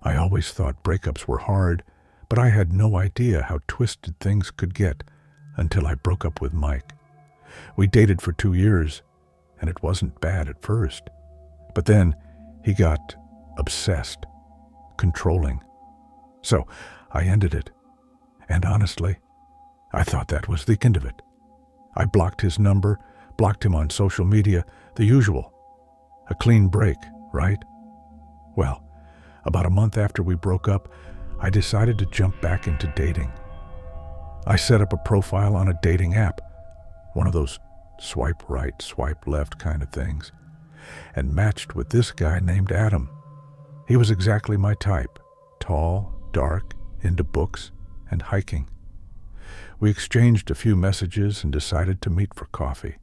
I always thought breakups were hard, but I had no idea how twisted things could get until I broke up with Mike. We dated for 2 years, and it wasn't bad at first. But then he got obsessed, controlling. So I ended it. And honestly, I thought that was the end of it. I blocked his number, blocked him on social media, the usual. A clean break, right? Well, about a month after we broke up, I decided to jump back into dating. I set up a profile on a dating app, one of those swipe right, swipe left kind of things, and matched with this guy named Adam. He was exactly my type, tall, dark, into books and hiking. We exchanged a few messages and decided to meet for coffee.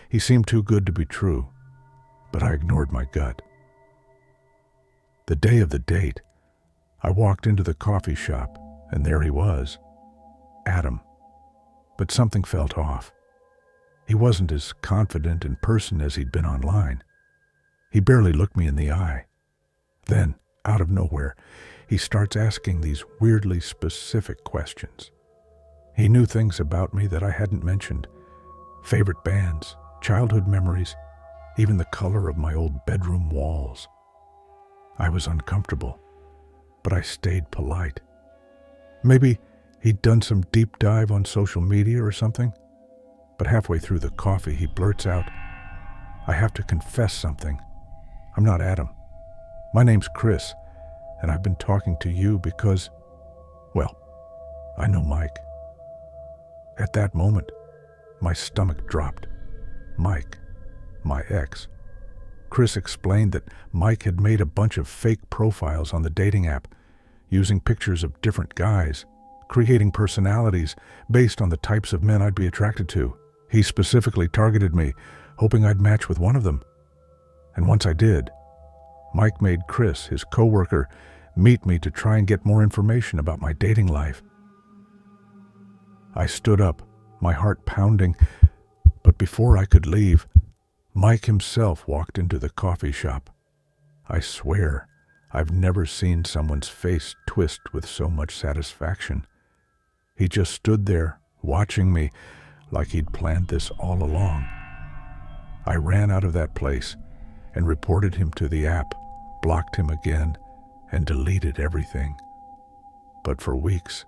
He seemed too good to be true, but I ignored my gut. The day of the date, I walked into the coffee shop, and there he was, Adam. But something felt off. He wasn't as confident in person as he'd been online. He barely looked me in the eye. Then, out of nowhere, he starts asking these weirdly specific questions. He knew things about me that I hadn't mentioned. Favorite bands, childhood memories, even the color of my old bedroom walls. I was uncomfortable, but I stayed polite. Maybe he'd done some deep dive on social media or something. But halfway through the coffee, he blurts out, "I have to confess something. I'm not Adam. My name's Chris, and I've been talking to you because, well, I know Mike." At that moment, my stomach dropped. Mike, my ex. Chris explained that Mike had made a bunch of fake profiles on the dating app, using pictures of different guys, creating personalities based on the types of men I'd be attracted to. He specifically targeted me, hoping I'd match with one of them. And once I did, Mike made Chris, his coworker, meet me to try and get more information about my dating life. I stood up, my heart pounding, but before I could leave, Mike himself walked into the coffee shop. I swear, I've never seen someone's face twist with so much satisfaction. He just stood there, watching me, like he'd planned this all along. I ran out of that place and reported him to the app, blocked him again, and deleted everything. But for weeks,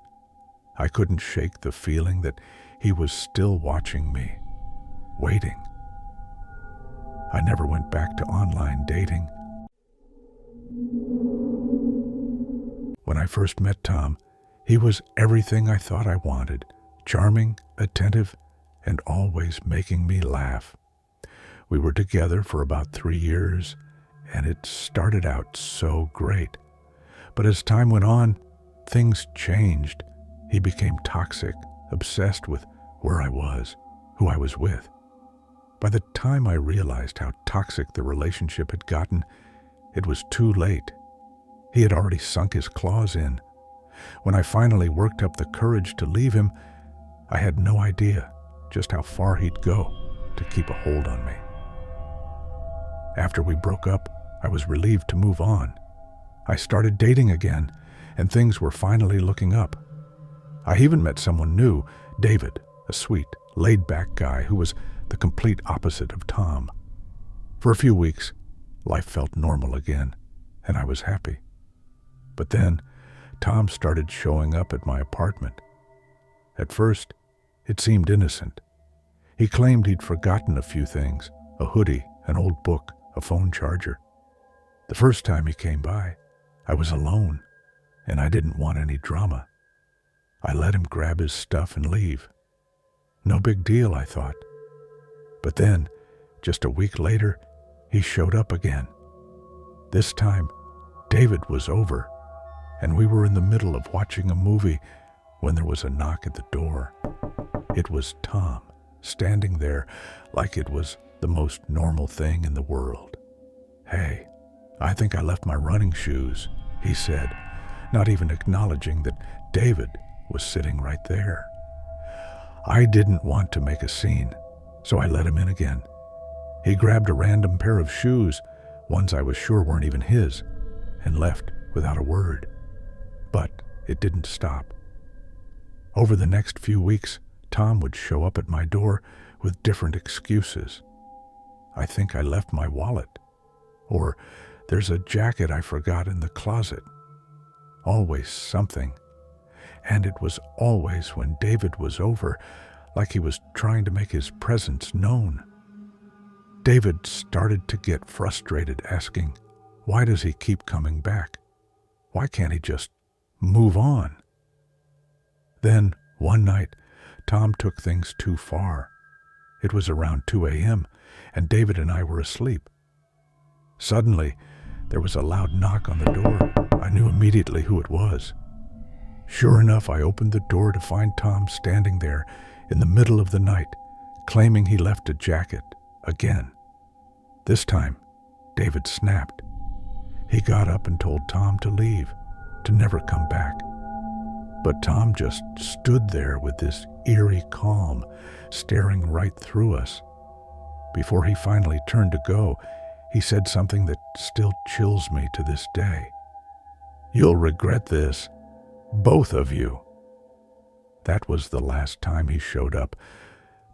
I couldn't shake the feeling that he was still watching me, waiting. I never went back to online dating. When I first met Tom, he was everything I thought I wanted, charming, attentive, and always making me laugh. We were together for about 3 years, and it started out so great. But as time went on, things changed. He became toxic, obsessed with where I was, who I was with. By the time I realized how toxic the relationship had gotten, it was too late. He had already sunk his claws in. When I finally worked up the courage to leave him, I had no idea just how far he'd go to keep a hold on me. After we broke up, I was relieved to move on. I started dating again, and things were finally looking up. I even met someone new, David, a sweet, laid-back guy who was the complete opposite of Tom. For a few weeks, life felt normal again, and I was happy. But then, Tom started showing up at my apartment. At first, it seemed innocent. He claimed he'd forgotten a few things, a hoodie, an old book, a phone charger. The first time he came by, I was alone, and I didn't want any drama. I let him grab his stuff and leave. No big deal, I thought. But then, just a week later, he showed up again. This time, David was over, and we were in the middle of watching a movie when there was a knock at the door. It was Tom, standing there like it was the most normal thing in the world. "Hey, I think I left my running shoes," he said, not even acknowledging that David was sitting right there. I didn't want to make a scene, so I let him in again. He grabbed a random pair of shoes, ones I was sure weren't even his, and left without a word. But it didn't stop. Over the next few weeks, Tom would show up at my door with different excuses. I think I left my wallet. Or there's a jacket I forgot in the closet. Always something. And it was always when David was over, like he was trying to make his presence known. David started to get frustrated, asking, why does he keep coming back? Why can't he just move on? Then, one night, Tom took things too far. It was around 2 a.m., and David and I were asleep. Suddenly, there was a loud knock on the door. I knew immediately who it was. Sure enough, I opened the door to find Tom standing there in the middle of the night, claiming he left a jacket again. This time, David snapped. He got up and told Tom to leave, to never come back. But Tom just stood there with this eerie calm, staring right through us. Before he finally turned to go, he said something that still chills me to this day. "You'll regret this, both of you." That was the last time he showed up,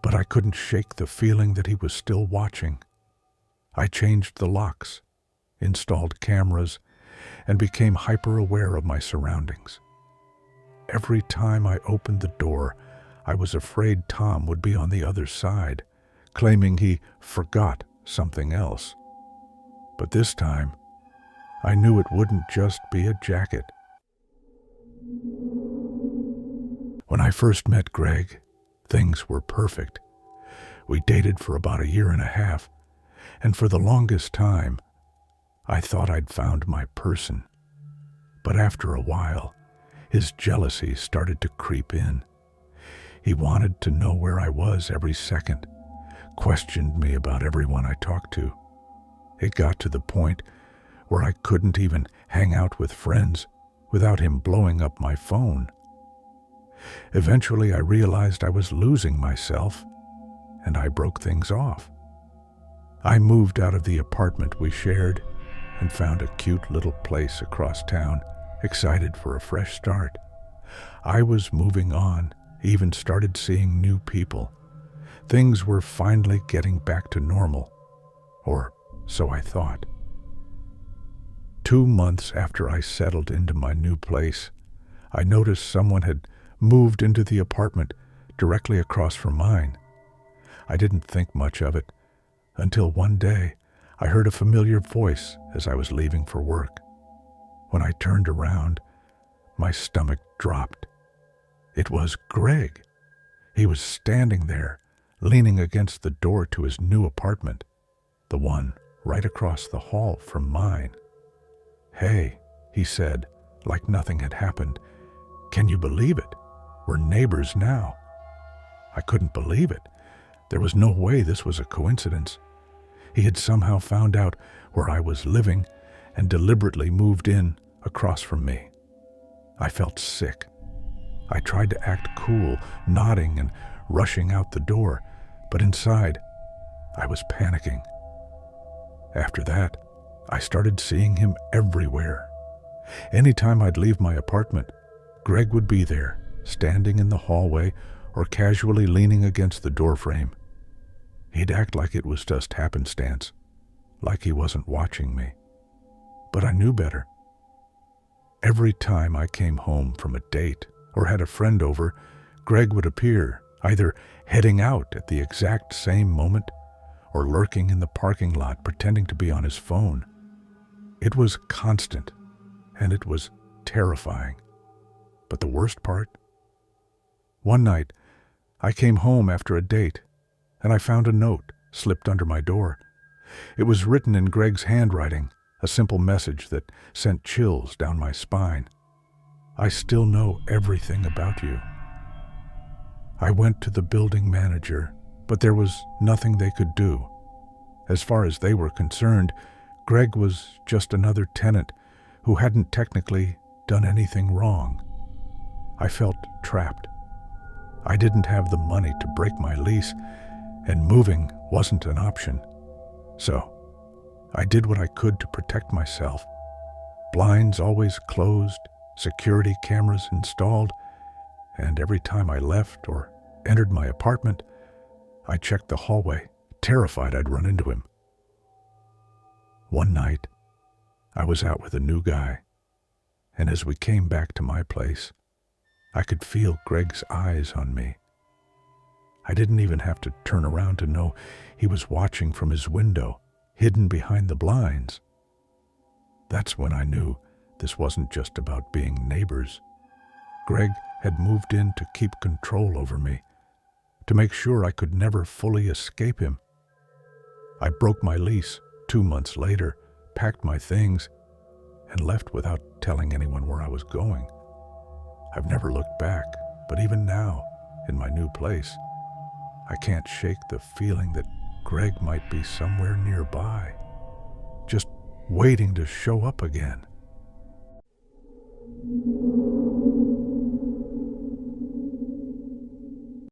but I couldn't shake the feeling that he was still watching. I changed the locks, installed cameras, and became hyper-aware of my surroundings. Every time I opened the door, I was afraid Tom would be on the other side, claiming he forgot something else. But this time, I knew it wouldn't just be a jacket. When I first met Greg, things were perfect. We dated for about 1.5 years, and for the longest time, I thought I'd found my person. But after a while, his jealousy started to creep in. He wanted to know where I was every second, questioned me about everyone I talked to. It got to the point where I couldn't even hang out with friends without him blowing up my phone. Eventually, I realized I was losing myself, and I broke things off. I moved out of the apartment we shared and found a cute little place across town, excited for a fresh start. I was moving on, even started seeing new people. Things were finally getting back to normal, or so I thought. 2 months after I settled into my new place, I noticed someone had moved into the apartment directly across from mine. I didn't think much of it until one day I heard a familiar voice as I was leaving for work. When I turned around, my stomach dropped. It was Greg. He was standing there, leaning against the door to his new apartment, the one right across the hall from mine. "Hey," he said, like nothing had happened. "Can you believe it? We're neighbors now." I couldn't believe it. There was no way this was a coincidence. He had somehow found out where I was living and deliberately moved in across from me. I felt sick. I tried to act cool, nodding and rushing out the door, but inside, I was panicking. After that, I started seeing him everywhere. Anytime I'd leave my apartment, Greg would be there, standing in the hallway or casually leaning against the doorframe. He'd act like it was just happenstance, like he wasn't watching me. But I knew better. Every time I came home from a date or had a friend over, Greg would appear, either heading out at the exact same moment or lurking in the parking lot pretending to be on his phone. It was constant, and it was terrifying. But the worst part? One night, I came home after a date, and I found a note slipped under my door. It was written in Greg's handwriting, a simple message that sent chills down my spine. "I still know everything about you." I went to the building manager, but there was nothing they could do. As far as they were concerned, Greg was just another tenant who hadn't technically done anything wrong. I felt trapped. I didn't have the money to break my lease, and moving wasn't an option. So, I did what I could to protect myself. blinds always closed, security cameras installed, and every time I left or entered my apartment, I checked the hallway, terrified I'd run into him. One night, I was out with a new guy, and as we came back to my place, I could feel Greg's eyes on me. I didn't even have to turn around to know he was watching from his window, hidden behind the blinds. That's when I knew this wasn't just about being neighbors. Greg had moved in to keep control over me, to make sure I could never fully escape him. I broke my lease 2 months later, packed my things, and left without telling anyone where I was going. I've never looked back, but even now, in my new place, I can't shake the feeling that Greg might be somewhere nearby, just waiting to show up again.